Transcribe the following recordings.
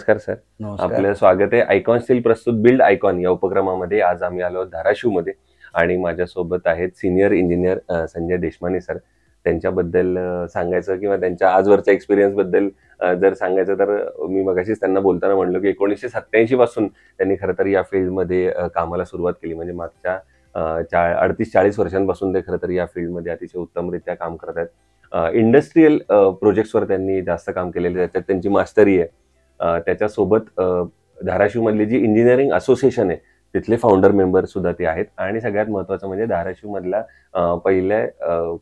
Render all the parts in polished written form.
नमस्कार सर. नमस्कार. आपलं स्वागत आहे आयकॉन स्टील प्रस्तुत बिल्ड आयकॉन या उपक्रमामध्ये. आज आम्ही आलो धाराशिवमध्ये आणि माझ्यासोबत आहेत senior engineer Sanjay Deshmane sir. त्यांच्याबद्दल सांगायचं किंवा त्यांच्या आजवरच्या एक्सपिरियन्स बद्दल जर सांगायचं तर मी मगाशीच त्यांना बोलताना म्हणलो की 1987 पासून त्यांनी खरं तर या फील्डमध्ये कामाला सुरुवात केली. म्हणजे मागच्या 38-40 वर्षांपासून ते खरं तर या फील्डमध्ये अतिशय उत्तमरित्या काम करत आहेत. इंडस्ट्रीयल प्रोजेक्ट्सवर त्यांनी जास्त काम केलेलं आहे, त्याच्यात त्यांची मास्टरी आहे. त्याच्यासोबत धाराशिवमधली जी इंजिनिअरिंग असोसिएशन आहे तिथले फाउंडर मेंबर सुद्धा ते आहेत. आणि सगळ्यात महत्त्वाचं म्हणजे धाराशिवमधला पहिल्या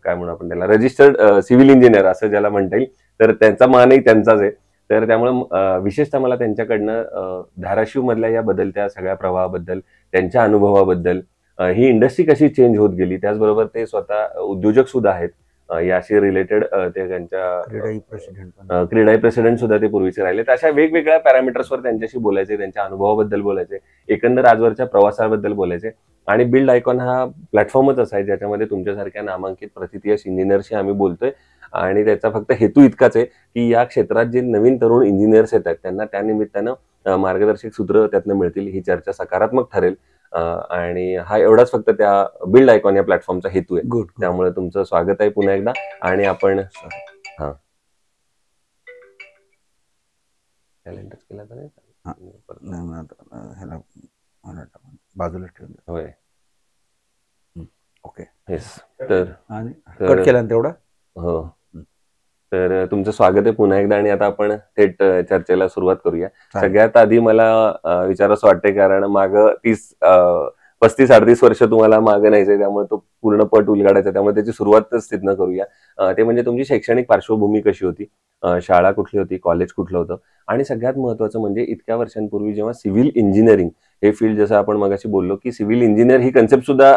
काय म्हणू आपण त्याला रजिस्टर्ड सिव्हिल इंजिनियर असं ज्याला म्हणता येईल, तर त्यांचा मानही त्यांचाच आहे. तर त्यामुळे विशेषतः मला त्यांच्याकडनं धाराशिवमधल्या या बदलत्या सगळ्या प्रवाहाबद्दल, त्यांच्या अनुभवाबद्दल, ही इंडस्ट्री कशी चेंज होत गेली, त्याचबरोबर ते स्वतः उद्योजक सुद्धा आहेत. याशी रिलेटेड ते त्यांच्या क्रीडाई प्रेसिडेंट सुद्धा ते पूर्वीचे राहिले. तर अशा वेगवेगळ्या पॅरामीटर्सवर त्यांच्याशी बोलायचे, त्यांच्या अनुभवाबद्दल बोलायचे, एकंदर आजवरच्या प्रवासाबद्दल बोलायचे. आणि बिल्ड आयकॉन हा प्लॅटफॉर्मच असा आहे ज्याच्यामध्ये तुमच्यासारख्या नामांकित प्रतिथयश इंजिनियरशी आम्ही बोलतोय. आणि त्याचा फक्त हेतू इतकाच आहे की या क्षेत्रात जे नवीन तरुण इंजिनियर्स येतात त्यांना त्या निमित्तानं मार्गदर्शक सूत्र त्यातनं मिळतील, ही चर्चा सकारात्मक ठरेल. आणि हा एवढाच फक्त त्या बिल्ड आयकॉन या प्लॅटफॉर्मचा हेतू आहे. त्यामुळे तुमचं स्वागत आहे पुन्हा एकदा. आणि आपण बाजूला ठेवून होय. ओके. येस. तर कट केला तेवढा. हो, तर तुमचं स्वागत आहे पुन्हा एकदा. आणि आता आपण थेट चर्चेला सुरुवात करूया. सगळ्यात आधी मला विचारावंसं वाटतंय, कारण मागं 35-38 वर्ष तुम्हाला मागे न्यायचंय, त्यामुळे तो पूर्ण पट उलगडायचा, त्यामुळे त्याची सुरुवातच तिथनं करूया. ते म्हणजे तुमची शैक्षणिक पार्श्वभूमी कशी होती, शाळा कुठली होती, कॉलेज कुठलं होतं, आणि सगळ्यात महत्वाचं म्हणजे इतक्या वर्षांपूर्वी जेव्हा सिव्हिल इंजिनिअरिंग हे फील्ड, जसं आपण मगाशी बोललो की सिव्हिल इंजिनियर ही कन्सेप्ट सुद्धा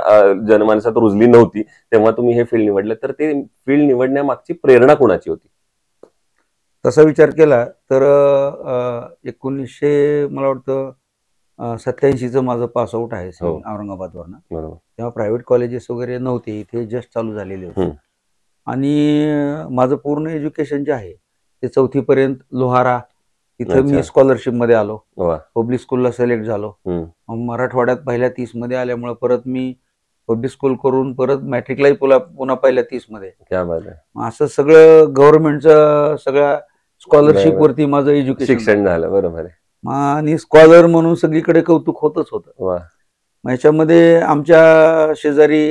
जनमानसात रुजली नव्हती, तेव्हा तुम्ही हे फील्ड निवडलं, तर ते फील्ड निवडण्यामागची प्रेरणा कोणाची होती? तसा विचार केला तर 1900 मला वाटतं 87चं माझं पास आउट आहे औरंगाबादवरनं. बरोबर. तेव्हा प्रायव्हेट कॉलेजेस वगैरे नव्हते, इथे जस्ट चालू झालेले होते. आणि माझं पूर्ण एज्युकेशन जे आहे ते 4थी पर्यंत लोहारा, तिथे मी स्कॉलरशिप मध्ये आलो, पब्लिक स्कूलला सिलेक्ट झालो. मराठवाड्यात पहिल्या 30 मध्ये आल्यामुळे परत मी पब्लिक स्कूल करून परत मॅट्रिकलाही पुन्हा पहिल्या 30 मध्ये. असं सगळं गव्हर्नमेंटचं सगळ्या स्कॉलरशिप वरती माझं एज्युकेशन शिक्षण झालं. बरोबर आहे. आणि स्कॉलर म्हणून सगळीकडे कौतुक होतच होतं. याच्यामध्ये आमच्या शेजारी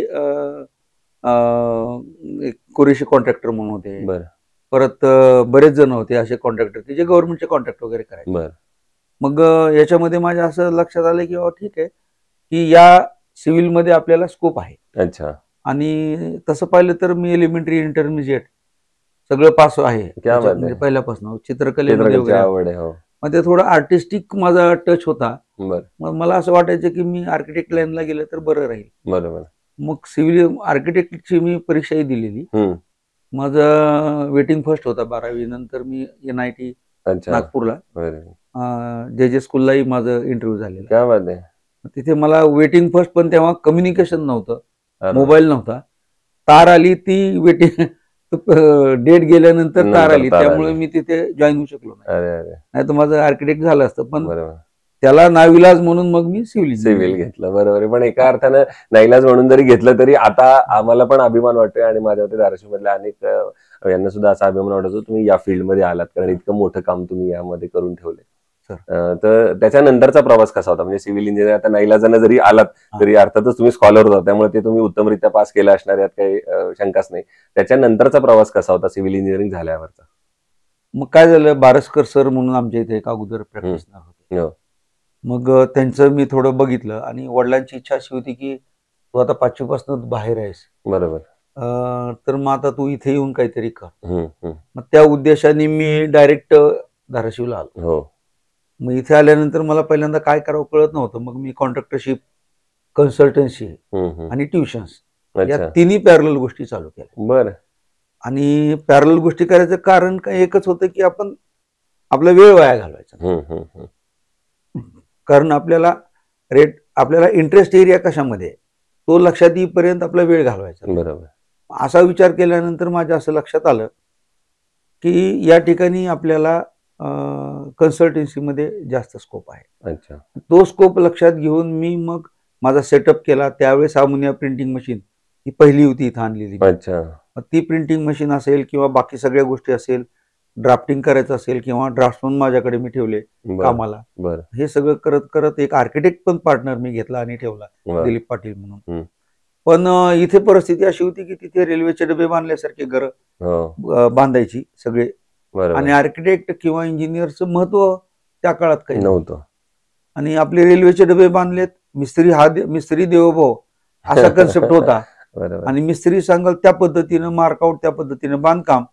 एक कुरेशी कॉन्ट्रॅक्टर म्हणून होते, परत बरेच जण होते असे कॉन्ट्रॅक्टर की जे गव्हर्नमेंटचे कॉन्ट्रॅक्ट वगैरे करायचे. मग याच्यामध्ये माझ्या असं लक्षात आलं की ठीक आहे की या सिव्हिल मध्ये आपल्याला स्कोप आहे. अच्छा. आणि तसं पाहिलं तर मी एलिमेंटरी, इंटरमिजिएट सगळं पास आहे म्हणजे पहिल्यापासून. चित्रकलेमध्ये वगैरे मध्ये थोडा आर्टिस्टिक माझा टच होता. मग मला असं वाटायचं की मी आर्किटेक्ट लाईनला गेलं तर बरं राहील. बरोबर. मग सिव्हिल आर्किटेक्टची मी परीक्षाही दिलेली. माझं वेटिंग फर्स्ट होता 12वी नंतर. मी NIT नागपूरला जे स्कूललाही माझं इंटरव्ह्यू झालेला. तिथे मला वेटिंग फर्स्ट, पण तेव्हा कम्युनिकेशन नव्हतं, मोबाईल नव्हता. तार आली, ती वेटिंग डेट गेल्यानंतर तार आली, त्यामुळे मी तिथे जॉईन होऊ शकलो नाही तर माझं आर्किटेक्ट झालं असतं. पण त्याला नाविलाज म्हणून मग मी सिव्हिल घेतलं. बरोबर आहे. पण एका अर्थानं नाईलाज म्हणून जरी घेतलं तरी आता आम्हाला पण अभिमान वाटतोय आणि माझ्या धाराशिवमधल्या अनेक यांना सुद्धा असा अभिमान वाटतो तुम्ही या फील्डमध्ये आलात, कारण इतकं मोठं काम तुम्ही यामध्ये करून ठेवले. तर त्याच्यानंतरचा प्रवास कसा होता? म्हणजे सिव्हिल इंजिनियर आता नाईलाजानं जरी आलात तरी अर्थातच तुम्ही स्कॉलर होता, त्यामुळे ते तुम्ही उत्तमरित्या पास केलं असणार, यात काही शंकाच नाही. त्याच्यानंतरचा प्रवास कसा होता सिव्हिल इंजिनिअरिंग झाल्यावरचा? मग काय झालं, बारसकर सर म्हणून आमच्या इथे एक अगोदर प्रॅक्टिशनर होते. मग त्यांचं मी थोडं बघितलं आणि वडिलांची इच्छा अशी होती की तू आता 5वी पासून बाहेर आहेस. बरोबर. तर मग आता तू इथे येऊन काहीतरी कर. मग त्या उद्देशाने मी डायरेक्ट धाराशिवला आलो. मग इथे आल्यानंतर मला पहिल्यांदा काय करावं कळत नव्हतं. मग मी कॉन्ट्रॅक्टरशिप, कन्सल्टन्सी आणि ट्युशन्स या तिन्ही पॅरलल गोष्टी चालू केल्या. बरं. आणि पॅरलल गोष्टी करायचं कारण एकच होतं की आपण आपला वेळ वाया घालवायचा. कारण आपल्याला इंटरेस्ट एरिया कशामध्ये तो लक्षात येईपर्यंत आपला वेळ घालवायचा. बरोबर. असा विचार केल्यानंतर माझ्या असं लक्षात आलं की या ठिकाणी आपल्याला कन्सल्टन्सीमध्ये जास्त स्कोप आहे. अच्छा. तो स्कोप लक्षात घेऊन मी मग माझा सेटअप केला. त्यावेळेस अमोनिया प्रिंटिंग मशीन ही पहिली होती इथं आणलेली. अच्छा. ती प्रिंटिंग मशीन असेल किंवा बाकी सगळ्या गोष्टी असेल, ड्राफ्टिंग करायचं असेल किंवा ड्राफ्टमन माझ्याकडे मी ठेवले कामाला. हे सगळं करत करत एक आर्किटेक्ट पण पार्टनर मी घेतला आणि ठेवला, दिलीप पाटील म्हणून. पण इथे परिस्थिती अशी होती की तिथे रेल्वेचे डबे बांधल्यासारखे घर बांधायची सगळे, आणि आर्किटेक्ट किंवा इंजिनियरचं महत्व त्या काळात काही नव्हतं. आणि आपले रेल्वेचे डबे बांधलेत, मिस्त्री देवभाव असा कन्सेप्ट होता. आणि मिस्त्री सांगाल त्या पद्धतीनं मार्कआउट, त्या पद्धतीनं बांधकाम,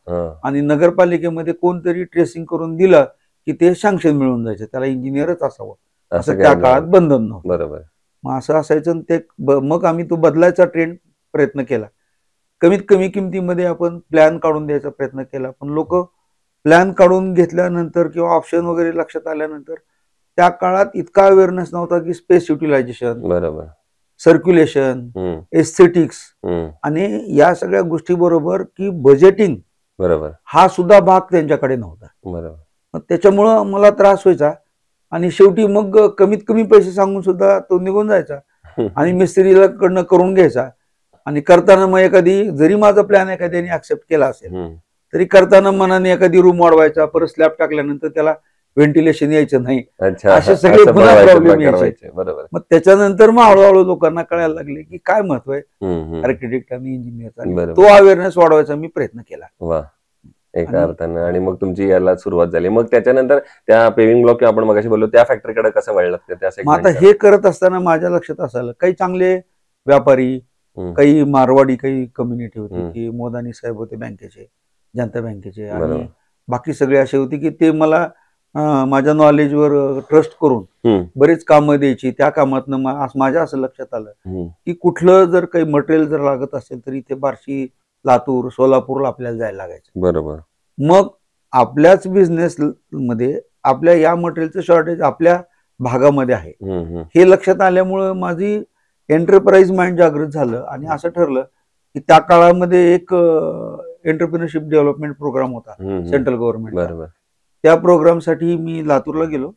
आणि नगरपालिकेमध्ये कोणतरी ट्रेसिंग करून दिलं की ते सँक्शन मिळून जायचं, त्याला इंजिनियरच असावं असं त्या काळात बंधन नव्हतं. बरोबर. मग असं असायचं. ते मग आम्ही तो बदलायचा प्रयत्न केला. कमीत कमी किमतीमध्ये आपण प्लॅन काढून द्यायचा प्रयत्न केला. पण लोक प्लॅन काढून घेतल्यानंतर किंवा ऑप्शन वगैरे लक्षात आल्यानंतर त्या काळात इतका अवेअरनेस नव्हता की स्पेस युटिलायझेशन, बरोबर, सर्क्युलेशन, एस्थेटिक्स आणि या सगळ्या गोष्टी बरोबर की बजेटिंग, बरोबर, हा सुद्धा भाग त्यांच्याकडे नव्हता. बरोबर. मग त्याच्यामुळं मला त्रास व्हायचा. आणि शेवटी मग कमीत कमी पैसे सांगून सुद्धा तो निघून जायचा आणि मिस्त्रीला कडनं करून घ्यायचा. आणि करताना मग एखादी, जरी माझा प्लॅन एखाद्याने ऍक्सेप्ट केला असेल तरी करताना मनाने एखादी रूम वाढवायचा, परत स्लॅब टाकल्यानंतर त्याला व्हेंटिलेशन यायचं नाही, असे सगळे पुन्हा प्रॉब्लेम यायचे. मग त्याच्यानंतर मग हळूहळू लोकांना कळायला लागले की काय महत्व आहे आर्किटेक्ट आणि इंजिनियरचा. तो अवेअरनेस वाढवायचा मी प्रयत्न केला एका अर्थानं. आणि मग तुमची याला सुरुवात झाली. मग त्याच्यानंतर त्या पेविंग ब्लॉक आपण मगाशी बोललो त्या फॅक्टरीकडे कसं वळलं? आता हे करत असताना माझ्या लक्षात असलं काही चांगले व्यापारी, काही मारवाडी, काही कम्युनिटी होती की मोदानी साहेब होते बँकेचे, जनता बँकेचे, आणि बाकी सगळे असे होते की ते मला माझ्या नॉलेजवर ट्रस्ट करून बरेच कामं द्यायची. त्या कामातनं माझ्या असं लक्षात आलं की कुठलं जर काही मटेरियल जर लागत असेल तर इथे बार्शी, लातूर, सोलापूरला आपल्याला जायला लागायचं. बरोबर. मग आपल्याच बिझनेस मध्ये आपल्या या मटेरियलचं शॉर्टेज आपल्या भागामध्ये आहे हे लक्षात आल्यामुळं माझी एंटरप्राइज माइंड जागृत झालं. आणि असं ठरलं की त्या काळामध्ये एक एंटरप्रिनरशिप डेव्हलपमेंट प्रोग्राम होता सेंट्रल गव्हर्नमेंट. त्या प्रोग्रामसाठी मी लातूरला गेलो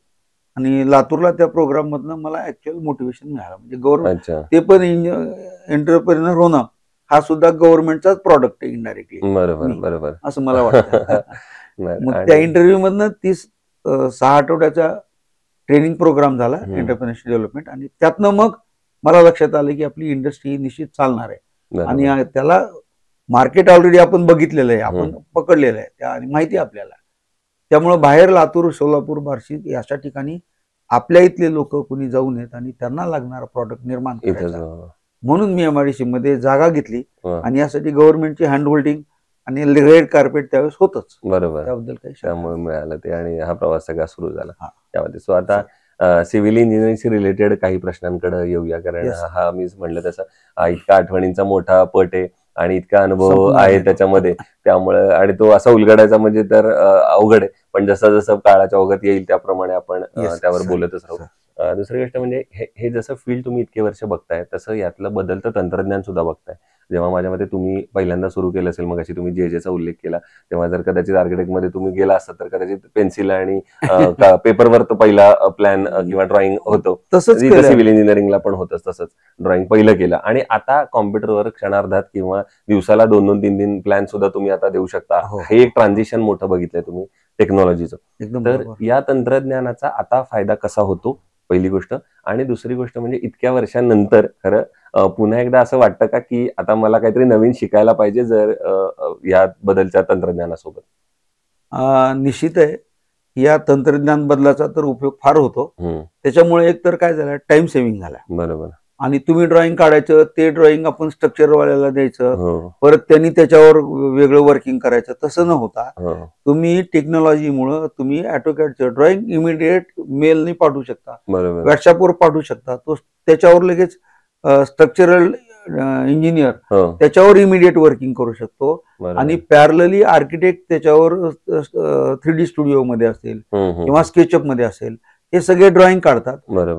आणि लातूरला त्या प्रोग्राम मधनं मला ऍक्च्युअल मोटिवेशन मिळालं. म्हणजे गव्हर्नमेंट, ते पण एंटरप्रेनर होणं हा सुद्धा गव्हर्नमेंटचाच प्रॉडक्ट आहे इनडायरेक्टली. बरोबर, असं मला वाटतं. मग त्या इंटरव्ह्यू मधनं 6 आठवड्याचा ट्रेनिंग प्रोग्राम झाला एंटरप्रेन्योरशिप डेव्हलपमेंट. आणि त्यातनं मग मला लक्षात आलं की आपली इंडस्ट्री निश्चित चालणार आहे आणि त्याला मार्केट ऑलरेडी आपण बघितलेलं आहे, आपण पकडलेलं आहे आणि माहिती आहे आपल्याला. त्यामुळे बाहेर लातूर, सोलापूर, बार्शी अशा ठिकाणी आपल्या इथले लोक कुणी जाऊ नयेत आणि त्यांना लागणारा प्रॉडक्ट निर्माण करायचा. म्हणून मी MIDC मध्ये जागा घेतली आणि यासाठी गव्हर्नमेंटची हँड होल्डिंग आणि रेड कार्पेट त्यावेळेस होतच. बरोबर. त्याबद्दल काही त्यामुळे मिळालं ते आणि हा प्रवास सगळा सुरू झाला त्यामध्ये. सो आता सिव्हिल इंजिनिअरिंगशी रिलेटेड काही प्रश्नांकडे येऊया, कारण हा मी म्हणलं तसं इतका आठवणींचा मोठा पट आहे आणि इतका अनुभव आहे त्याच्यामध्ये, त्यामुळे आणि तो असा उलगडायचा म्हणजे तर अवघड आहे. पण जसं जसं काळाच्या ओघात येईल त्याप्रमाणे आपण त्यावर बोलतच राहू. दुसरी गोष्ट म्हणजे हे जसं फील्ड तुम्ही इतके वर्ष बघताय तसं यातलं बदलतं तंत्रज्ञान सुद्धा बघताय. जेव्हा माझ्या मते तुम्ही पहिल्यांदा सुरू केलं असेल, मग अशी तुम्ही JJचा उल्लेख केला, तेव्हा जर कदाचित आर्किटेक्ट मध्ये तुम्ही गेला असता तर कदाचित पेन्सिल आणि पेपरवर तो पहिला प्लॅन किंवा ड्रॉइंग होतो. तसंच सिव्हिल इंजिनिअरिंगला पण होतच, तसंच ड्रॉइंग पहिलं केलं. आणि आता कॉम्प्युटरवर क्षणार्धात किंवा दिवसाला 2-3 प्लॅन सुद्धा तुम्ही आता देऊ शकता. हे एक ट्रान्झिशन मोठं बघितलंय तुम्ही टेक्नॉलॉजीचं. तर या तंत्रज्ञानाचा आता फायदा कसा होतो, पहिली गोष्ट. आणि दुसरी गोष्ट म्हणजे इतक्या वर्षांनंतर खरं पुन्हा एकदा असं वाटतं का की आता मला काहीतरी नवीन शिकायला पाहिजे जर या बदलच्या तंत्रज्ञानासोबत? निश्चित आहे, या तंत्रज्ञान बदलाचा तर उपयोग फार होतो. त्याच्यामुळे एक तर काय झालं, टाइम सेव्हिंग झाला. बरोबर. आणि तुम्ही ड्रॉइंग काढायचं, ते ड्रॉइंग आपण स्ट्रक्चरवाल्याला द्यायचं, परत त्यांनी त्याच्यावर वेगळं वर्किंग करायचं, तसं न होता तुम्ही टेक्नॉलॉजीमुळे तुम्ही ऑटोकॅडचं ड्रॉइंग इमिडिएट मेलने पाठवू शकता, व्हॉट्सअपवर पाठवू शकता. तो त्याच्यावर लगेच स्ट्रक्चरल इंजिनियर त्याच्यावर इमिडिएट वर्किंग करू शकतो. आणि पॅरलली आर्किटेक्ट त्याच्यावर 3D स्टुडिओ मध्ये असेल किंवा स्केचअप मध्ये असेल, हे सगळे ड्रॉइंग काढतात.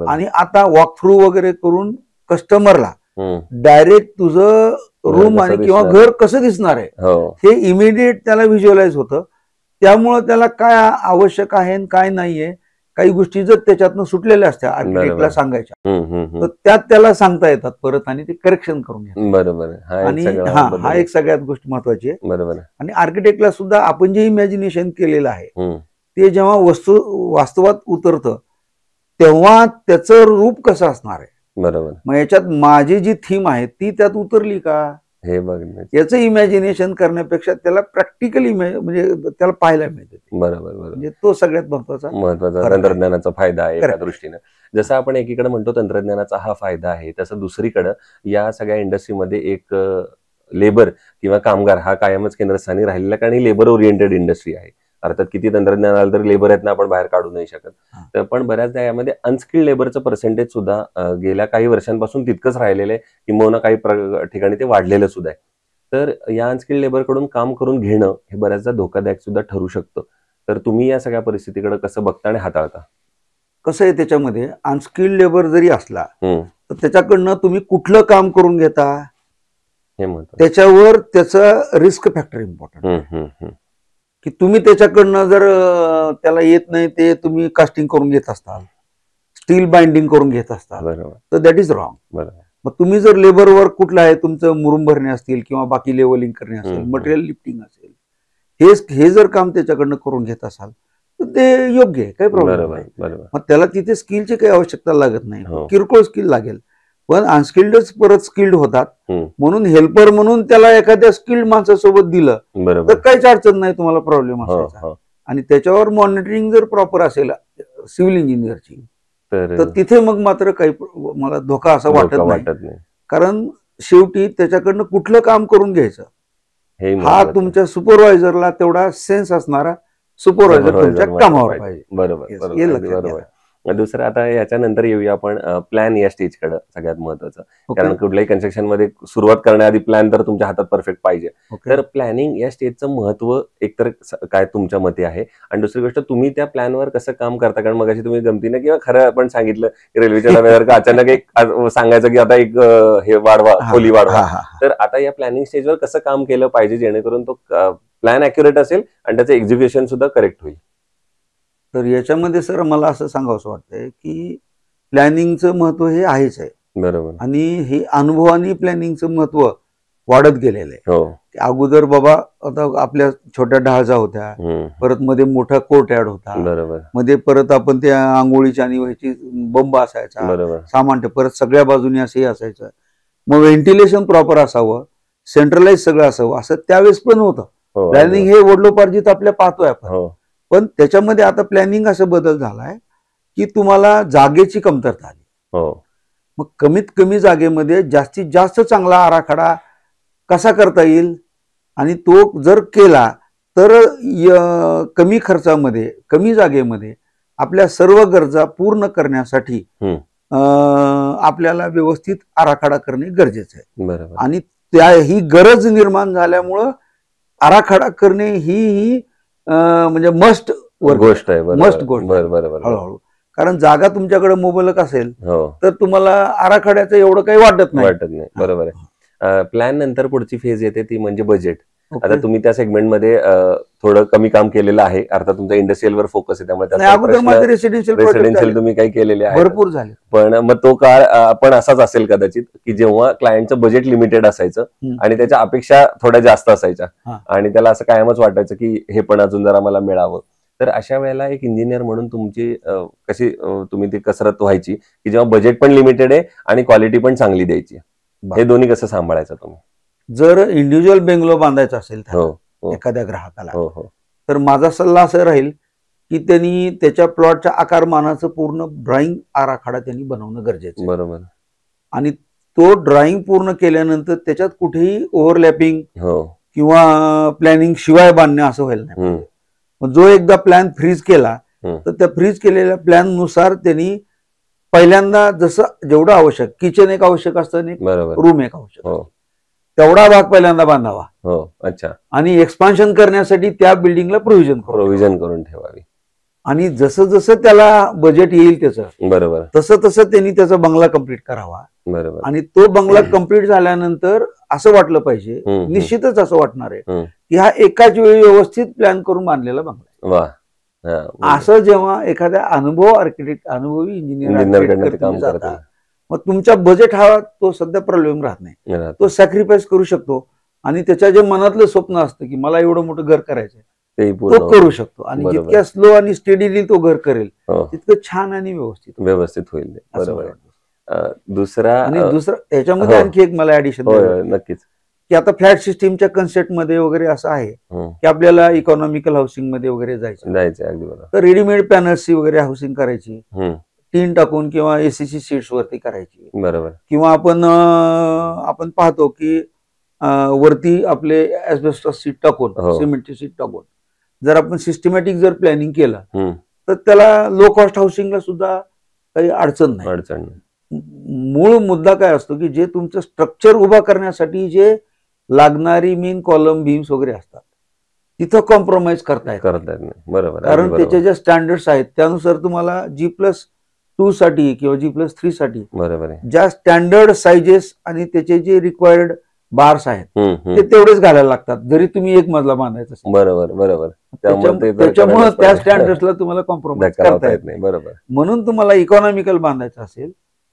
आणि आता वॉक थ्रू वगैरे करून कस्टमरला डायरेक्ट तुझं रूम आणि किंवा घर कसं दिसणार आहे हे इमिडिएट त्याला व्हिज्युअलाइज होतं. त्यामुळं त्याला काय आवश्यक आहे आणि काय नाहीये, काही गोष्टी जर त्याच्यातनं सुटलेल्या असत्या आर्किटेक्टला सांगायच्या, तर त्यात त्याला सांगता येतात परत आणि ते करेक्शन करून घेतात. बरोबर. आणि हा एक सगळ्यात गोष्ट महत्वाची आहे. बरोबर. आणि आर्किटेक्टला सुद्धा आपण जे इमॅजिनेशन केलेलं आहे ते जेव्हा वास्तवात उतरतं तेव्हा त्याचं रूप कसं असणार आहे. बरोबर. मग याच्यात माझी जी थीम आहे ती त्यात उतरली का हे बघण्याचं, याचं इमॅजिनेशन करण्यापेक्षा त्याला प्रॅक्टिकली म्हणजे त्याला पाहायला मिळते. बरोबर. म्हणजे तो सगळ्यात महत्वाचा तंत्रज्ञानाचा फायदा आहे एका दृष्टीने. जसं आपण एकीकडे म्हणतो तंत्रज्ञानाचा हा फायदा आहे, तसं दुसरीकडे या सगळ्या इंडस्ट्रीमध्ये एक लेबर किंवा कामगार हा कायमच केंद्रस्थानी राहिलेला, कारण ही लेबर ओरिएंटेड इंडस्ट्री आहे. अर्थात किती तंत्रज्ञान आलं तरी लेबर आहेत ना आपण बाहेर काढू नाही शकत. तर पण बऱ्याचदा यामध्ये अनस्किल्ड लेबरचं पर्सेंटेज सुद्धा गेल्या काही वर्षांपासून तितकंच राहिलेलं आहे, किंवा काही ठिकाणी ते वाढलेलं सुद्धा आहे. तर या अनस्किल्ड लेबरकडून काम करून घेणं हे बऱ्याचदा धोकादायक सुद्धा ठरू शकतं. तर तुम्ही या सगळ्या परिस्थितीकडे कसं बघता आणि हाताळता? कसं आहे, त्याच्यामध्ये अनस्किल्ड लेबर जरी असला तर त्याच्याकडनं तुम्ही कुठलं काम करून घेता हे म्हणतो, त्याच्यावर त्याचा रिस्क फॅक्टर इम्पॉर्टंट. की तुम्ही त्याच्याकडनं जर त्याला येत नाही ते तुम्ही कास्टिंग करून घेत असताल, स्टील बाइंडिंग करून घेत असताल, तर दॅट इज रॉंग. मग तुम्ही जर लेबर वर्क कुठलं आहे तुमचं, मुरुम भरणे असतील किंवा बाकी लेवलिंग करणे असेल, मटेरियल लिफ्टिंग असेल, हे जर काम त्याच्याकडनं करून घेत असाल तर ते योग्य आहे, काही प्रॉब्लेम नाही. मग त्याला तिथे स्किलची काही आवश्यकता लागत नाही, किरकोळ स्किल लागेल. पण अनस्किल्डच परत स्किल्ड होतात, म्हणून हेल्पर म्हणून त्याला एखाद्या स्किल्ड माणसासोबत दिलं तर काहीच अडचण नाही, तुम्हाला प्रॉब्लेम असायचा. आणि त्याच्यावर मॉनिटरिंग जर प्रॉपर असेल सिव्हिल इंजिनियरची तर तिथे मग मात्र काही मला धोका असा वाटत नाही. कारण शेवटी त्याच्याकडनं कुठलं काम करून घ्यायचं हा तुमच्या सुपरवायझरला तेवढा सेन्स असणारा सुपरवायझर तुमच्या कामावर पाहिजे. बरोबर. दुसरं, आता याच्यानंतर येऊया आपण प्लॅन या स्टेजकडे, सगळ्यात महत्वाचं. कारण कुठल्याही कन्स्ट्रक्शन मध्ये सुरुवात करण्याआधी प्लॅन तर तुमच्या हातात परफेक्ट पाहिजे. तर प्लॅनिंग या स्टेजचं महत्व एकतर काय तुमच्या मते आहे, आणि दुसरी गोष्ट तुम्ही त्या प्लॅनवर कसं काम करता? कारण मगाशी तुम्ही गमतीनं किंवा खरं आपण सांगितलं की रेल्वेच्या डब्यावर अचानक एक सांगायचं की आता एक हे वाढवा, खोली वाढवा. तर आता या प्लॅनिंग स्टेजवर कसं काम केलं पाहिजे जेणेकरून तो प्लॅन ॲक्युरेट असेल आणि त्याचं एक्झिक्युशन सुद्धा करेक्ट होईल? तर याच्यामध्ये सर मला असं सांगावंसं वाटतंय की प्लॅनिंगचं महत्व हे आहेच आहे. बरोबर. आणि हे अनुभवाने प्लॅनिंगचं महत्व वाढत गेलेलं आहे. अगोदर बाबा आता आपल्या छोट्या ढाळजा होत्या, परत मध्ये मोठा कोर्ट यार्ड होता, मध्ये परत आपण त्या आंघोळीच्या आणि व्हायची बंब असायचा, सामान परत सगळ्या बाजूने असंही असायचं. मग व्हेंटिलेशन प्रॉपर असावं, सेंट्रलाइज सगळं असावं, असं त्यावेळेस पण होतं. प्लॅनिंग हे वडलोपार्जित आपल्या पाहतोय आपण. पण त्याच्यामध्ये आता प्लॅनिंग असं बदल झालाय की तुम्हाला जागेची कमतरता आली. मग कमीत कमी जागेमध्ये जास्तीत जास्त चांगला आराखडा कसा करता येईल, आणि तो जर केला तर कमी खर्चामध्ये कमी जागेमध्ये आपल्या सर्व गरजा पूर्ण करण्यासाठी आपल्याला व्यवस्थित आराखडा करणे गरजेचं आहे. आणि ही गरज निर्माण झाल्यामुळं आराखडा करणे ही म्हणजे मस्ट गोष्ट आहे. मस्ट गोष्ट हळूहळू. कारण जागा तुमच्याकडे मोबलक असेल तर तुम्हाला आराखड्याचं एवढं काही वाटत नाही. बरोबर आहे. प्लॅन नंतर पुढची फेज येते ती म्हणजे बजेट. आता तुम्ही त्या सेगमेंटमध्ये थोडं कमी काम केलेलं आहे, अर्थात तुमचा इंडस्ट्रियलवर फोकस आहे, त्यामुळे रेसिडेन्शियल तुम्ही काही केलेले आहे भरपूर झाले. पण मग तो काळ पण असाच असेल कदाचित की जेव्हा क्लायंटचं बजेट लिमिटेड असायचं आणि त्याच्या अपेक्षा थोड्या जास्त असायच्या आणि त्याला असं कायमच वाटायचं की हे पण अजून जरा मला मिळावं. तर अशा वेळेला एक इंजिनियर म्हणून तुमची कशी तुम्ही ती कसरत व्हायची की जेव्हा बजेट पण लिमिटेड आहे आणि क्वालिटी पण चांगली द्यायची, हे दोन्ही कसं सांभाळायचं तुम्ही? जर इंडिव्हिज्युअल बेंगलो बांधायचा असेल एखाद्या ग्राहकाला, तर माझा सल्ला असं राहील की त्यांनी त्याच्या प्लॉटच्या आकारमानाचं पूर्ण ड्रॉइंग आराखडा त्यांनी बनवणं गरजेचं. बरोबर. आणि तो ड्रॉइंग पूर्ण केल्यानंतर त्याच्यात कुठेही ओव्हरलॅपिंग किंवा प्लॅनिंग शिवाय बांधणं असं व्हायला नाही. जो एकदा प्लॅन फ्रीज केला तर त्या फ्रीज केलेल्या प्लॅन नुसार त्यांनी पहिल्यांदा जसं जेवढं आवश्यक, किचन एक आवश्यक असतं, रूम एक आवश्यक, तेवढा भाग पहिल्यांदा बांधावा. अच्छा. आणि एक्सपान्शन करण्यासाठी त्या बिल्डिंगला प्रोव्हिजन करून ठेवावी. आणि जसं जसं त्याला बजेट येईल त्याचं, बरोबर, तसं तसं त्यांनी त्याचा बंगला कम्प्लीट करावा. बरोबर. आणि तो बंगला कम्प्लीट झाल्यानंतर असं वाटलं पाहिजे, निश्चितच असं वाटणार आहे की हा एकाच वेळी व्यवस्थित प्लॅन करून बांधलेला बंगला आहे. असं जेव्हा एखाद्या अनुभवी इंजिनियर काम करता, मग तुमचा बजेट हा तो सध्या प्रॉब्लेम राहत नाही, तो सॅक्रिफाईस करू शकतो आणि त्याच्या जे मनातलं स्वप्न असतं की मला एवढं मोठं घर करायचंय तो करू शकतो. आणि जितक्या स्लो आणि स्टेडीली तो घर करेल तितकं छान आणि व्यवस्थित होईल. बरोबर. दुसरा त्याच्यामध्ये आणखी एक मला ऍडिशन नक्कीच की आता फ्लॅट सिस्टीमच्या कन्सेप्ट मध्ये वगैरे असं आहे की आपल्याला इकॉनॉमिकल हाऊसिंग मध्ये वगैरे जायचं, अगदी बरोबर. तर रेडीमेड पॅनल्सची वगैरे हाऊसिंग करायची, टीन टाकून किंवा एसीसी सीट्स वरती करायची. बरोबर. किंवा आपण पाहतो की वरती आपले एस्बेस्टॉस सीट टाकून, सिमेंटची सीट टाकून जर आपण सिस्टमॅटिक जर प्लॅनिंग केलं तर त्याला लो कॉस्ट हाऊसिंगला सुद्धा काही अडचण नाही. मूळ मुद्दा काय असतो की जे तुमचं स्ट्रक्चर उभा करण्यासाठी जे लागणारी मेन कॉलम बीम्स वगैरे असतात तिथं कॉम्प्रोमाइज करता येत नाही. बरोबर. कारण त्याचे जे स्टँडर्ड्स आहेत त्यानुसार तुम्हाला G+2 साठी किंवा G+3 साठी बरोबर ज्या स्टँडर्ड साइजेस आणि त्याचे जे रिक्वायर्ड बार्स आहेत ते तेवढेच घालायला लागतात, जरी तुम्ही एक मजला बांधायचा असेल. बरोबर. त्याच्यामुळे त्या स्टँडर्ड्सला तुम्हाला कॉम्प्रोमाइज करता येत नाही. बरोबर. म्हणून तुम्हाला इकॉनॉमिकल बांधायचं असेल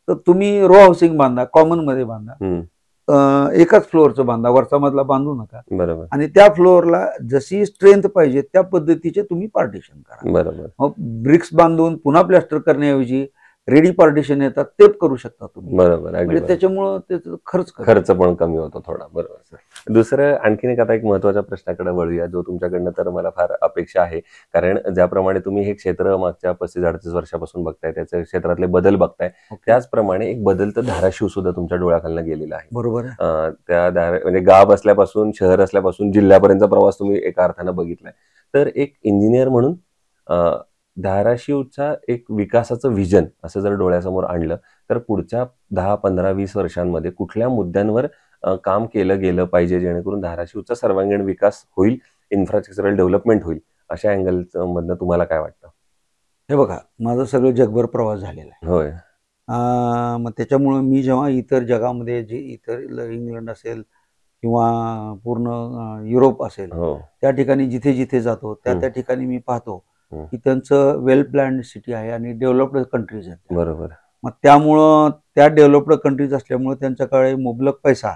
तर तुम्ही रो हाऊसिंग बांधा, कॉमन मध्ये बांधा, एकाच फ्लोअरचं बांधा, वरचा मजला बांधू नका. बरोबर. आणि त्या फ्लोअरला जशी स्ट्रेंथ पाहिजे त्या पद्धतीचे तुम्ही पार्टिशन करा. बरोबर. मग ब्रिक्स बांधून पुन्हा प्लॅस्टर करण्याऐवजी रेडी पार्टिशन येतात ते करू शकता तुम्ही. बरोबर. म्हणजे त्याच्यामुळं त्याचा खर्च पण कमी होतो थोडा. बरोबर. दुसरं आणखीन एक महत्वाच्या प्रश्नाकडे वळूया जो तुमच्याकडनं तर मला फार अपेक्षा आहे, कारण ज्याप्रमाणे तुम्ही हे क्षेत्र मागच्या 35-38 वर्षापासून बघताय, त्याच्या क्षेत्रातले बदल बघताय, त्याचप्रमाणे एक बदल तर धाराशिव सुद्धा तुमच्या डोळ्याखालनं गेलेला आहे. बरोबर. त्या म्हणजे गाव असल्यापासून शहर असल्यापासून जिल्ह्यापर्यंतचा प्रवास तुम्ही एका अर्थानं बघितलाय. तर एक इंजिनियर म्हणून धाराशिवचा एक विकासाचं व्हिजन असं जर डोळ्यासमोर आणलं तर पुढच्या 10, 15, 20 वर्षांमध्ये कुठल्या मुद्द्यांवर काम केलं गेलं पाहिजे जेणेकरून धाराशिवचा सर्वांगीण विकास होईल, इन्फ्रास्ट्रक्चरल डेव्हलपमेंट होईल, अशा अँगल मधनं तुम्हाला काय वाटतं? हे बघा, माझं सगळं जगभर प्रवास झालेला आहे. होय. मग त्याच्यामुळे मी जेव्हा इतर जगामध्ये जे इतर इंग्लंड असेल किंवा पूर्ण युरोप असेल त्या ठिकाणी जिथे जिथे जातो त्या ठिकाणी मी पाहतो की त्यांचं वेल प्लॅन्ड सिटी आहे आणि डेव्हलप्ड कंट्रीज आहेत. बरोबर. मग त्यामुळं त्या डेव्हलप्ड कंट्रीज असल्यामुळे त्यांच्याकडे मुबलक पैसा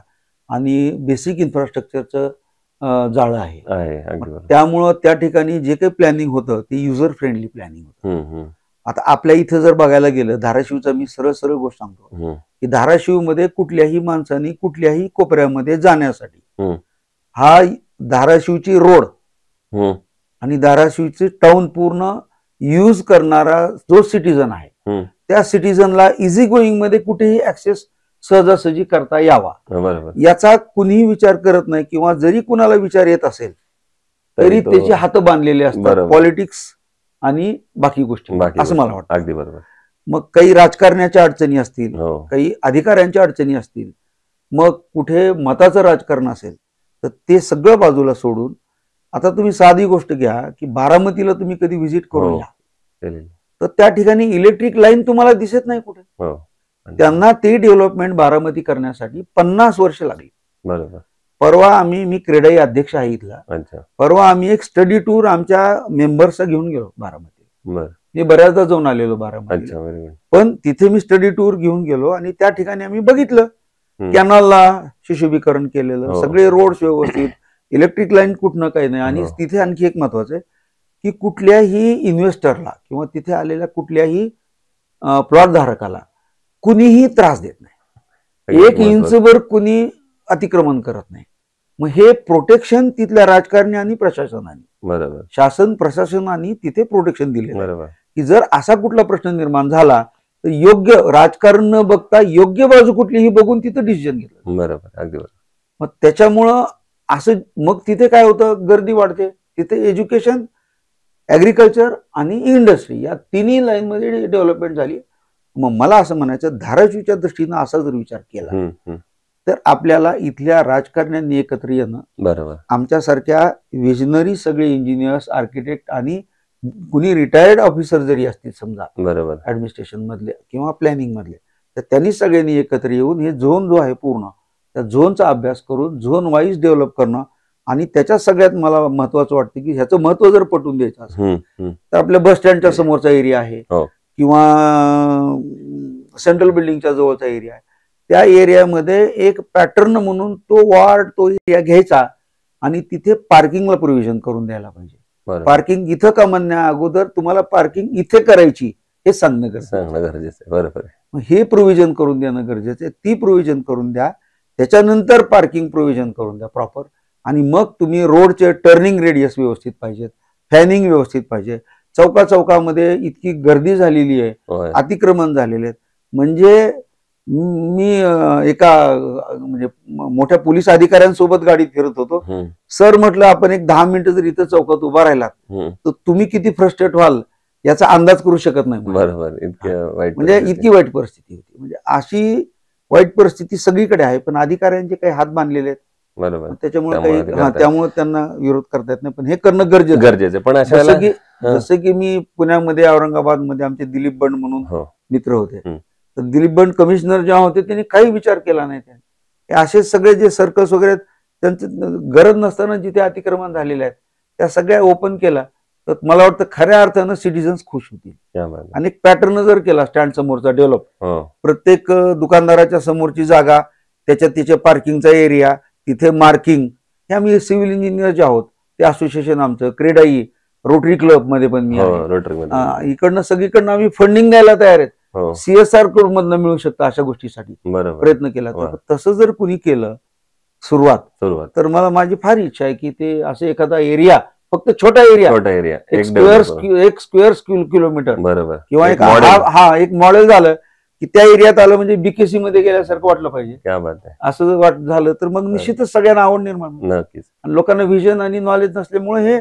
आणि बेसिक इन्फ्रास्ट्रक्चरचं जाळं आहे. त्यामुळं त्या ठिकाणी जे काही प्लॅनिंग होतं ते युजर फ्रेंडली प्लॅनिंग होतं. आता आपल्या इथं जर बघायला गेलं, धाराशिवचा मी सरळ सरळ गोष्ट सांगतो की धाराशिवमध्ये कुठल्याही माणसाने कुठल्याही कोपऱ्यामध्ये जाण्यासाठी हा धाराशिवची रोड आणि धाराशिवची टाउन पूर्ण यूज करणारा जो सिटीजन आहे त्या सिटीजनला इझी गोईंग मध्ये कुठेही ऍक्सेस सहजासहजी करता यावा याचा कुणीही विचार करत नाही. किंवा जरी कुणाला विचार येत असेल तरी त्याची हात बांधलेले असतात पॉलिटिक्स आणि बाकी गोष्टी, असं मला वाटतं. अगदी बरोबर. मग काही राजकारण्याच्या अडचणी असतील, काही अधिकाऱ्यांच्या अडचणी असतील, मग कुठे मताचं राजकारण असेल तर ते सगळं बाजूला सोडून आता तुम्ही साधी गोष्ट घ्या की बारामतीला तुम्ही कधी व्हिजिट करून या तर त्या ठिकाणी इलेक्ट्रिक लाईन तुम्हाला दिसत नाही कुठे. त्यांना ते डेव्हलपमेंट बारामती करण्यासाठी 50 वर्ष लागली. बरोबर. परवा मी क्रेडाई अध्यक्ष आहे इथला. परवा आम्ही एक स्टडी टूर आमच्या मेंबर्सचा घेऊन गेलो बारामती. मी बऱ्याचदा जाऊन आलेलो बारामती, पण तिथे मी स्टडी टूर घेऊन गेलो आणि त्या ठिकाणी आम्ही बघितलं कॅनलला सुशोभीकरण केलेलं, सगळे रोड्स व्यवस्थित, इलेक्ट्रिक लाईन कुठनं काही नाही. आणि तिथे आणखी एक महत्वाचं आहे की कुठल्याही इन्व्हेस्टरला किंवा तिथे आलेल्या कुठल्याही प्लॉट धारकाला कुणीही त्रास देत नाही, 1 इंचभर कुणी अतिक्रमण करत नाही. मग हे प्रोटेक्शन तिथल्या राजकारणी आणि प्रशासनाने, बरोबर, शासन प्रशासनाने तिथे प्रोटेक्शन दिले की जर असा कुठला प्रश्न निर्माण झाला तर योग्य राजकारण न बघता योग्य बाजू कुठलीही बघून तिथे डिसिजन घेतलं. बरोबर, अगदी बरोबर. मग त्याच्यामुळं असं मग तिथे काय होतं, गर्दी वाढते. तिथे एज्युकेशन, ऍग्रिकल्चर आणि इंडस्ट्री या तिन्ही लाईन मध्ये डेव्हलपमेंट झाली. मग मला असं म्हणायचं, धाराशिवच्या दृष्टीनं असा जर विचार केला तर आपल्याला इथल्या राजकारण्यांनी एकत्र येणं, बरोबर, आमच्यासारख्या विजनरी सगळे इंजिनियर्स, आर्किटेक्ट आणि कुणी रिटायर्ड ऑफिसर जरी असतील समजा, बरोबर, ऍडमिनिस्ट्रेशन मधले किंवा प्लॅनिंग मधले, तर त्यांनी सगळ्यांनी एकत्र येऊन हे झोन जो आहे पूर्ण त्या झोनचा अभ्यास करून झोन वाईज डेव्हलप करणं आणि त्याच्यात सगळ्यात मला महत्वाचं वाटतं की ह्याचं महत्व जर पटवून द्यायचं असेल तर आपल्या बस स्टँडच्या समोरचा एरिया आहे किंवा सेंट्रल बिल्डिंगच्या जवळचा एरिया आहे, त्या एरियामध्ये एक पॅटर्न म्हणून तो वॉर्ड तो एरिया घ्यायचा आणि तिथे पार्किंगला प्रोव्हिजन करून द्यायला पाहिजे. पार्किंग इथं का म्हणण्या अगोदर तुम्हाला पार्किंग इथे करायची हे सांगणं गरजेचं आहे. बरोबर, हे प्रोव्हिजन करून देणं गरजेचं आहे. ती प्रोव्हिजन करून द्या, त्याच्यानंतर पार्किंग प्रोव्हिजन करून द्या प्रॉपर. आणि मग तुम्ही रोडचे टर्निंग रेडियस व्यवस्थित पाहिजेत, फॅनिंग व्यवस्थित पाहिजे. चौकामध्ये इतकी गर्दी झालेली आहे, अतिक्रमण झालेले आहेत. म्हणजे मी एका म्हणजे मोठ्या पोलीस अधिकाऱ्यांसोबत गाडीत फिरत होतो. सर म्हटलं आपण एक 10 मिनिटं जर इथं चौकात उभा राहिलात तर तुम्ही किती फ्रस्ट्रेट व्हाल याचा अंदाज करू शकत नाही. बरोबर, म्हणजे इतकी वाईट परिस्थिती होती. म्हणजे अशी वाईट परिस्थिती सगळीकडे आहे, पण अधिकाऱ्यांचे काही हात बांधलेले आहेत. बरोबर, त्यामुळे त्यांना विरोध करता येत नाही, पण हे करणं गरजेचं. पण जसं की मी पुण्यामध्ये औरंगाबादमध्ये आमचे दिलीप बंड म्हणून मित्र होते, तर दिलीप बंड कमिशनर जेव्हा होते त्यांनी काही विचार केला नाही. त्यांनी असे सगळे जे सर्कस वगैरे त्यांचं गरज नसताना जिथे अतिक्रमण झालेले आहेत त्या सगळ्या ओपन केला, तर मला वाटतं खऱ्या अर्थानं सिटीजन्स खुश होतील. आणि एक पॅटर्न जर केला स्टँड समोरचा डेव्हलप, प्रत्येक दुकानदाराच्या समोरची जागा, त्याच्यात तिच्या पार्किंगचा एरिया, तिथे मार्किंग, हे आम्ही सिव्हिल इंजिनियर जे आहोत ते असोसिएशन आमचं, क्रेडाई, रोटरी क्लब मध्ये पण मी इकडनं सगळीकडनं आम्ही फंडिंग द्यायला तयार आहेत. CSR मधनं मिळू शकतं अशा गोष्टीसाठी प्रयत्न केला. तसं जर कुणी केलं सुरुवात, तर मला माझी फार इच्छा आहे की ते असं एखादा एरिया, फक्त छोटा एरिया, एक स्क्वेअर किलोमीटर किंवा एक मॉडेल झालं की त्या एरियात आलं म्हणजे BKC मध्ये गेल्यासारखं वाटलं पाहिजे. असं झालं तर मग निश्चितच सगळ्यांना आवड निर्माण होईल. आणि लोकांना व्हिजन आणि नॉलेज नसल्यामुळे हे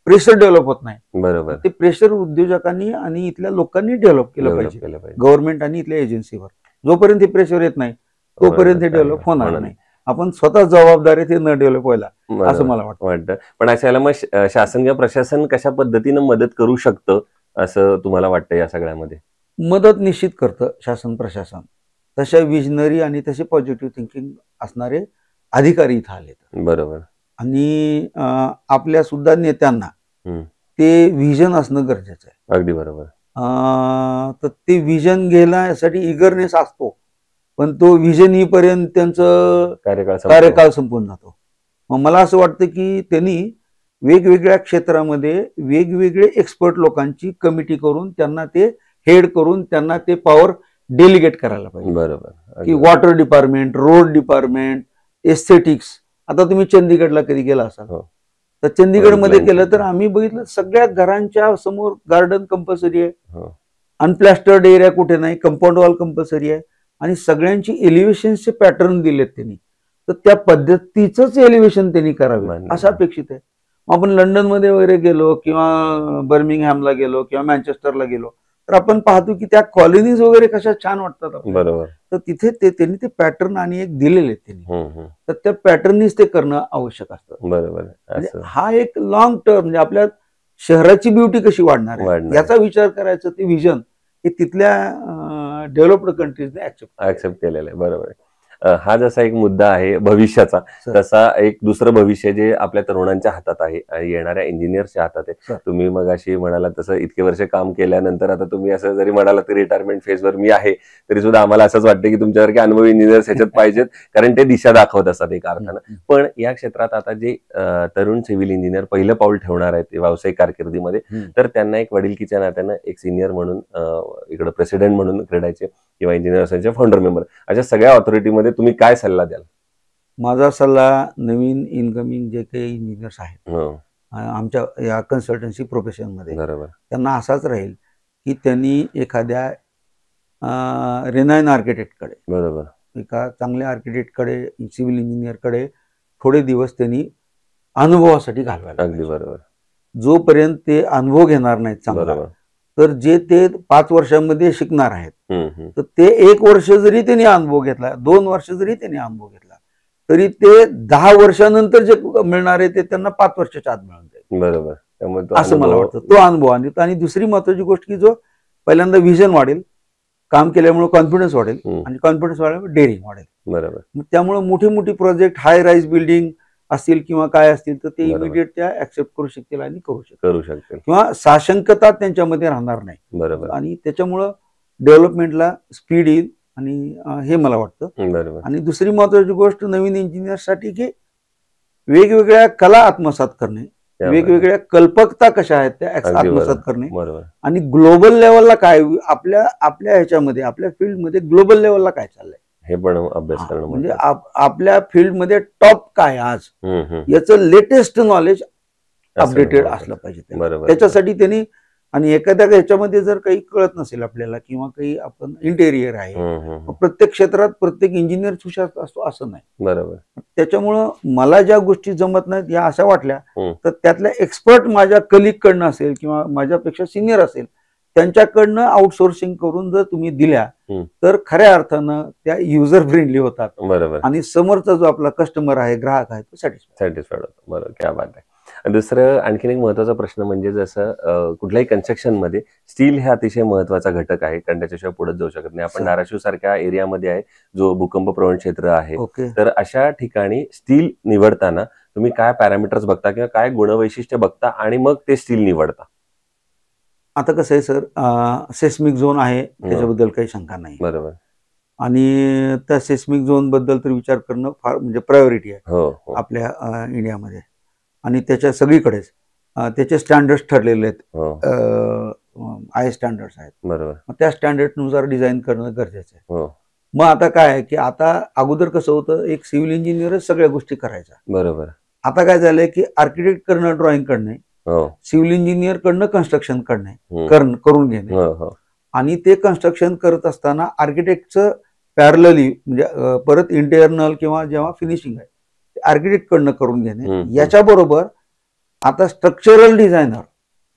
प्रेशर डेव्हलप होत नाही. बरोबर, ते प्रेशर उद्योजकांनी आणि इथल्या लोकांनी डेव्हलप केलं पाहिजे, गव्हर्नमेंट आणि इथल्या एजन्सीवर. जोपर्यंत हे प्रेशर येत नाही तोपर्यंत हे डेव्हलप होणार नाही. आपण स्वतः जबाबदारी ते न डेव्हलप व्हायला, असं मला वाटतं. पण अशाला मग शासन किंवा प्रशासन कशा पद्धतीनं मदत करू शकतं असं तुम्हाला वाटतं? या सगळ्यामध्ये मदत निश्चित करतं शासन प्रशासन. तशा विजनरी आणि तसे पॉझिटिव्ह थिंकिंग असणारे अधिकारी इथं आले. बरोबर. आणि आपल्या सुद्धा नेत्यांना ते विजन असणं गरजेचं आहे. अगदी बरोबर. तर ते विजन घेण्यासाठी इगरनेस असतो, पण तो विजन येईपर्यंत त्यांचं कार्यकाळ संपून जातो. मग मला असं वाटतं की त्यांनी वेगवेगळ्या क्षेत्रामध्ये वेगवेगळे एक्सपर्ट लोकांची कमिटी करून त्यांना ते हेड करून त्यांना ते पॉवर डेलिगेट करायला पाहिजे. बरोबर. की water department, road department, aesthetics. आता तुम्ही चंदीगडला कधी गेला असाल तर चंदीगडमध्ये केलं तर आम्ही बघितलं सगळ्या घरांच्या समोर गार्डन कंपल्सरी आहे, अनप्लॅस्टर्ड एरिया कुठे नाही, कंपाऊंड वॉल कंपल्सरी आहे, आणि सगळ्यांची एलिव्हेशनचे पॅटर्न दिलेत त्यांनी. तर त्या पद्धतीचंच एलिव्हेशन त्यांनी करावे असं अपेक्षित आहे. आपण लंडनमध्ये वगैरे गेलो किंवा बर्मिंगहॅमला गेलो किंवा मँचेस्टरला गेलो तर आपण पाहतो की त्या कॉलनीज वगैरे कशा छान वाटतात. बरोबर. तर तिथे त्यांनी ते पॅटर्न आणि एक दिलेले त्यांनी, तर त्या पॅटर्ननीच ते करणं आवश्यक असतं. बरोबर. हा एक लॉंग टर्म म्हणजे आपल्या शहराची ब्युटी कशी वाढणार आहे याचा विचार करायचं ते विजन हे तिथल्या डेव्हलप्ड कंट्रीजने ऍक्सेप्ट केलेलं आहे. बरोबर. हा जसा एक मुद्दा आहे भविष्याचा, तसा एक दुसरं भविष्य जे आपल्या तरुणांच्या हातात आहे आणि येणाऱ्या इंजिनियर्सच्या हातात आहे. तुम्ही मगाशी म्हणाला तसं इतके वर्ष काम केल्यानंतर आता तुम्ही असं जरी म्हणाला की रिटायरमेंट फेजवर मी आहे, तरी सुद्धा आम्हाला असंच वाटतं की तुमच्यासारखे अनुभवी इंजिनियर्स ह्याच्यात पाहिजेत, कारण ते दिशा दाखवत असतात एक अर्थानं. पण या क्षेत्रात आता जे तरुण सिव्हिल इंजिनियर पहिलं पाऊल ठेवणार आहेत व्यावसायिक कारकिर्दीमध्ये, तर त्यांना एक वडीलकीच्या नात्यानं एक सिनियर म्हणून, इकडे प्रेसिडेंट म्हणून क्रेडायचे किंवा इंजिनियर असण्याचे फाउंडर मेंबर, अशा सगळ्या ऑथॉरिटीमध्ये तुम्ही काय सल्ला द्याल? माझा सल्ला नवीन इनकमिंग जे काही इंजिनियर्स आहेत आमच्या या कन्सल्टन्सी प्रोफेशन मध्ये, त्यांना असाच राहील की त्यांनी एखाद्या रेनाईन आर्किटेक्टकडे, बरोबर, एका चांगल्या आर्किटेक्टकडे, सिव्हिल इंजिनियरकडे थोडे दिवस त्यांनी अनुभवासाठी घालवायला. अगदी बरोबर. जोपर्यंत ते अनुभव घेणार नाहीत चांगला, तर जे ते 5 वर्षांमध्ये शिकणार आहेत, तर ते 1 वर्ष जरी त्यांनी अनुभव घेतला, 2 वर्ष जरी त्यांनी अनुभव घेतला, तरी ते 10 वर्षानंतर जे मिळणार आहे ते त्यांना 5 वर्षाच्या आत मिळून जाईल. बरोबर. असं मला वाटतं. तो अनुभव. आणि दुसरी महत्वाची गोष्ट की जो पहिल्यांदा विजन वाढेल, काम केल्यामुळे कॉन्फिडन्स वाढेल, आणि कॉन्फिडन्स वाढल्यामुळे डेअरिंग वाढेल. बरोबर. त्यामुळे मोठी मोठी प्रोजेक्ट, हाय राईज बिल्डिंग, असतील किंवा काय असतील तर ते बरोबर. इमिडिएट त्या ऍक्सेप्ट करू शकतील आणि करू शकतील किंवा साशंकता त्यांच्यामध्ये राहणार नाही. बरोबर. आणि त्याच्यामुळं डेव्हलपमेंटला स्पीड येईल आणि हे मला वाटतं. बरोबर. आणि दुसरी महत्वाची गोष्ट नवीन इंजिनियरसाठी की वेगवेगळ्या कला आत्मसात करणे, वेगवेगळ्या कल्पकता कशा आहेत त्या आत्मसात करणे, आणि ग्लोबल लेवलला काय आपल्या ह्याच्यामध्ये आपल्या फील्डमध्ये ग्लोबल लेवलला काय चाललंय हे पण अभ्यास करणं, म्हणजे आपल्या फील्डमध्ये टॉप काय आज याचं लेटेस्ट नॉलेज अपडेटेड असलं पाहिजे. त्याच्यासाठी त्यांनी आणि एखाद्या ह्याच्यामध्ये जर काही कळत नसेल आपल्याला किंवा काही आपण इंटेरियर आहे, प्रत्येक क्षेत्रात प्रत्येक इंजिनियर हुशार असतो असं नाही. बरोबर. त्याच्यामुळं मला ज्या गोष्टी जमत नाहीत या अशा वाटल्या तर त्यातल्या एक्सपर्ट माझ्या कलिग कडनं असेल किंवा माझ्यापेक्षा सिनियर असेल त्यांच्याकडनं आउटसोर्सिंग करून जर तुम्ही दिल्या तर खऱ्या अर्थानं त्या युजर फ्रेंडली होतात. बरोबर. आणि समोरचा जो आपला कस्टमर आहे, ग्राहक आहे, तो सॅटिस्फाईड होतो. बरोबर. क्या बात आहे. दुसरं आणखीन एक महत्वाचा प्रश्न म्हणजे जसं कुठल्याही कन्स्ट्रक्शन मध्ये स्टील हे अतिशय महत्वाचा घटक आहे, कारण त्याच्याशिवाय पुढे जाऊ शकत नाही. आपण धाराशिव सारख्या एरियामध्ये आहे जो भूकंप प्रवण क्षेत्र आहे, तर अशा ठिकाणी स्टील निवडताना तुम्ही काय पॅरामीटर्स बघता किंवा काय गुणवैशिष्ट्य बघता आणि मग ते स्टील निवडता? आता कसं आहे सर, सेस्मिक झोन आहे त्याच्याबद्दल काही शंका नाही. बरोबर. आणि त्या सेस्मिक झोन बद्दल तर विचार करणं फार म्हणजे प्रायोरिटी आहे आपल्या इंडियामध्ये. आणि त्याच्या सगळीकडेच त्याचे स्टँडर्ड्स ठरलेले आहेत, आय स्टँडर्ड्स आहेत. बरोबर. मग त्या स्टँडर्डनुसार डिझाईन करणं गरजेचं आहे. मग आता काय आहे की आता अगोदर कसं होतं, एक सिव्हिल इंजिनियरच सगळ्या गोष्टी करायच्या. बरोबर. आता काय झालंय की आर्किटेक्ट कडनं ड्रॉइंग करणे, सिव्हिल इंजिनियर कडनं कन्स्ट्रक्शन करून घेणे, आणि ते कन्स्ट्रक्शन करत असताना आर्किटेक्टचं पॅरलली म्हणजे परत इंटरनल किंवा जेव्हा फिनिशिंग आहे आर्किटेक्ट कडनं करून घेणे. याच्या बरोबर आता स्ट्रक्चरल डिझायनर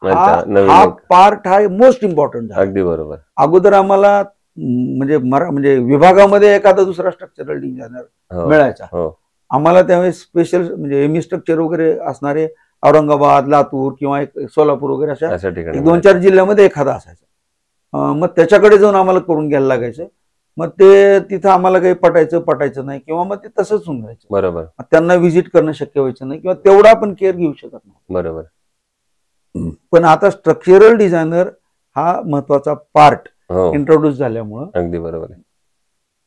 हा पार्ट हा मोस्ट इम्पॉर्टंट. अगदी बरोबर. अगोदर आम्हाला म्हणजे विभागामध्ये एखादा दुसरा स्ट्रक्चरल डिझायनर मिळायचा. आम्हाला त्यावेळेस स्पेशल म्हणजे एमई स्ट्रक्चर वगैरे असणारे औरंगाबाद, लातूर किंवा एक सोलापूर वगैरे अशा 2-4 जिल्ह्यामध्ये एखादा असायचा. मग त्याच्याकडे जाऊन आम्हाला करून घ्यायला लागायचं. मग ते तिथं आम्हाला काही पटायचं नाही किंवा मग ते तसंच होऊन जायचं. बरोबर. त्यांना व्हिजिट करणं शक्य व्हायचं नाही किंवा तेवढा आपण केअर घेऊ शकत नाही. बरोबर. पण आता स्ट्रक्चरल डिझायनर हा महत्वाचा पार्ट इंट्रोड्यूस झाल्यामुळं. अगदी बरोबर.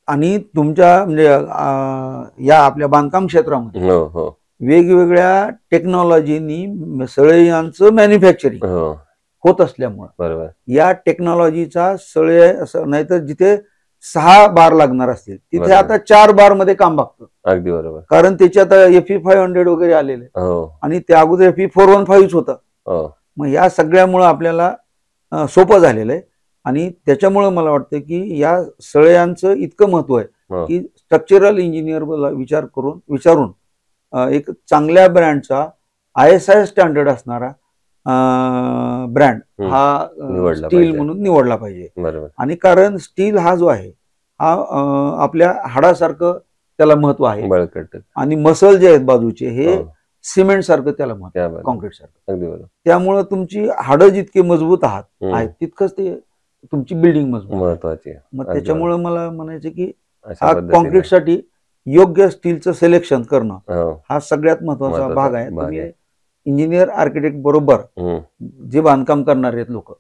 आणि तुमच्या म्हणजे या आपल्या बांधकाम क्षेत्रामध्ये वेगवेगळ्या टेक्नॉलॉजीनी सळयांचं मॅन्युफॅक्चरिंग होत असल्यामुळं या टेक्नॉलॉजीचा सळे नाहीतर जिथे 6 बार लागणार असतील तिथे आता 4 बार मध्ये काम बघतो. अगदी बरोबर. कारण त्याचे आता FE500 वगैरे आलेले आणि त्या अगोदर FE415 होतं. मग या सगळ्यामुळं आपल्याला सोपं झालेलं आहे. आणि त्याच्यामुळं मला वाटतं की या सळयांचं इतकं महत्व आहे की स्ट्रक्चरल इंजिनियरला विचारून एक चांगल्या ब्रँडचा ISI स्टँडर्ड असणारा ब्रँड हा स्टील म्हणून निवडला पाहिजे. आणि कारण स्टील हा जो आहे हा आपल्या हाडासारखं त्याला महत्व आहे आणि मसल जे आहेत बाजूचे हे सिमेंट सारखं त्याला महत्व आहे, कॉन्क्रीट सारखं. त्यामुळं तुमची हाडं जितके मजबूत आहेत तितकंच ते तुमची बिल्डिंग मजबूत महत्वाची आहे. मग त्याच्यामुळे मला म्हणायचं की हा कॉन्क्रीट साठी योग्य स्टीलचं सिलेक्शन करणं हा सगळ्यात महत्वाचा भाग आहे. तुम्ही इंजिनियर आर्किटेक्ट बरोबर जे बांधकाम करणारे आहेत लोक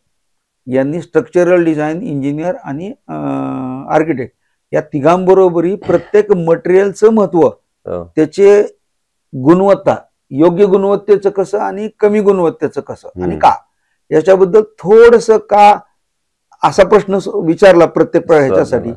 यांनी स्ट्रक्चरल डिझाईन, इंजिनियर आणि आर्किटेक्ट या तिघांबरोबरही प्रत्येक मटेरियलचं महत्व, त्याचे गुणवत्ता, योग्य गुणवत्तेचं कसं आणि कमी गुणवत्तेचं कसं आणि का याच्याबद्दल थोडस का असा प्रश्न विचारला प्रत्येक ह्याच्यासाठी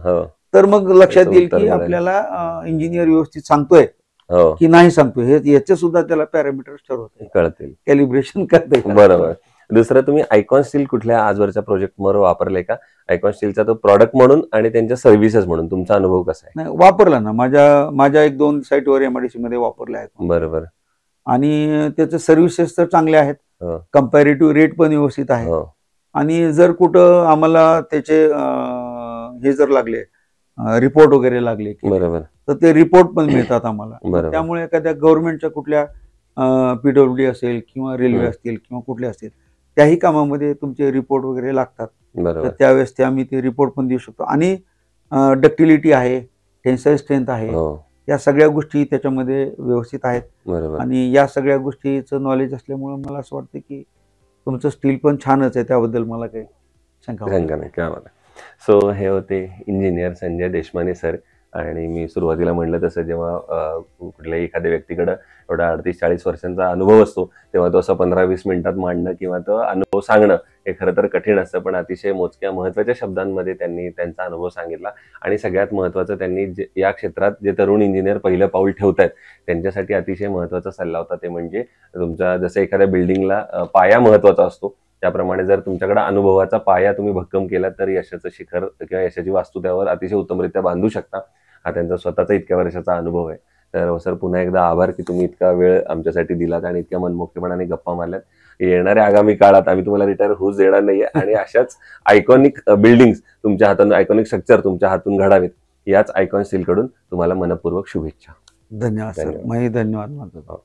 तर मग लक्षात येईल की आपल्याला इंजिनियर व्यवस्थित सांगतोय की नाही सांगतोय हे याचे सुद्धा त्याला पॅरामीटर्स ठरवते, कळतील, कॅलिब्रेशन करते. बरोबर. दुसरं तुम्ही आयकॉन स्टील कुठल्या आजवरच्या प्रोजेक्ट मध्ये वापरले का? आयकॉन स्टीलचा तो प्रॉडक्ट म्हणून आणि त्यांच्या सर्व्हिसेस म्हणून तुमचा अनुभव कसा आहे? नाही, वापरला ना, माझ्या 1-2 साईटवर MIDC मध्ये वापरले आहेत. बरोबर. आणि त्याचे सर्व्हिसेस तर चांगले आहेत, कंपॅरेटिव्ह रेट पण व्यवस्थित आहे. आणि जर कुठं आम्हाला त्याचे हे जर लागले रिपोर्ट वगैरे लागले बरोबर तर ते रिपोर्ट पण मिळतात आम्हाला. त्यामुळे एखाद्या गव्हर्नमेंटच्या कुठल्या PWD असेल किंवा रेल्वे असतील किंवा कुठले असतील त्याही कामामध्ये तुमचे रिपोर्ट वगैरे लागतात. तर त्यावेळेस आम्ही ते रिपोर्ट पण देऊ शकतो. आणि डक्टिलिटी आहे, टेन्साईल स्ट्रेंथ आहे, या सगळ्या गोष्टी त्याच्यामध्ये व्यवस्थित आहेत. बरोबर. आणि या सगळ्या गोष्टीचं नॉलेज असल्यामुळे मला असं वाटतं की तुमचं स्टील पण छानच आहे, त्याबद्दल मला काही शंका नाही. क्या बात आहे. सो हे होते इंजिनियर संजय देशमाने सर. आणि मी सुरुवातीला म्हणलं तसं जेव्हा कुठल्याही एखाद्या व्यक्तीकडे एवढा 38-40 वर्षांचा अनुभव असतो तेव्हा तो असं 15-20 मिनिटात मांडणं किंवा तो अनुभव सांगणं हे खरं तर कठीण असतं, पण अतिशय मोजक्या महत्त्वाच्या शब्दांमध्ये त्यांनी त्यांचा अनुभव सांगितला. आणि सगळ्यात महत्त्वाचं, त्यांनी या क्षेत्रात जे तरुण इंजिनियर पहिलं पाऊल ठेवत आहेत त्यांच्यासाठी अतिशय महत्त्वाचा सल्ला होता, ते म्हणजे तुमच्या जसं एखाद्या बिल्डिंगला पाया महत्त्वाचा असतो त्याप्रमाणे जर तुमच्याकडे अनुभवाचा पाया तुम्ही भक्कम केला तर यशाचं शिखर किंवा यशाची वास्तू त्यावर अतिशय उत्तमरित्या बांधू शकता. हा त्यांचा स्वतःचा इतक्या वर्षाचा अनुभव आहे. तर सर पुन्हा एकदा आभार की तुम्ही इतका वेळ आमच्यासाठी दिलात आणि इतक्या मनमोकळेपणाने गप्पा मारल्यात. येणाऱ्या आगामी काळात आम्ही तुम्हाला रिटायर होऊच देणार नाहीये आणि अशाच आयकॉनिक बिल्डिंग्स तुमच्या हातून, आयकॉनिक स्ट्रक्चर तुमच्या हातून घडावेत, याच आयकॉन स्टील कडून तुम्हाला मनपूर्वक शुभेच्छा. धन्यवाद सर. धन्यवाद माझा.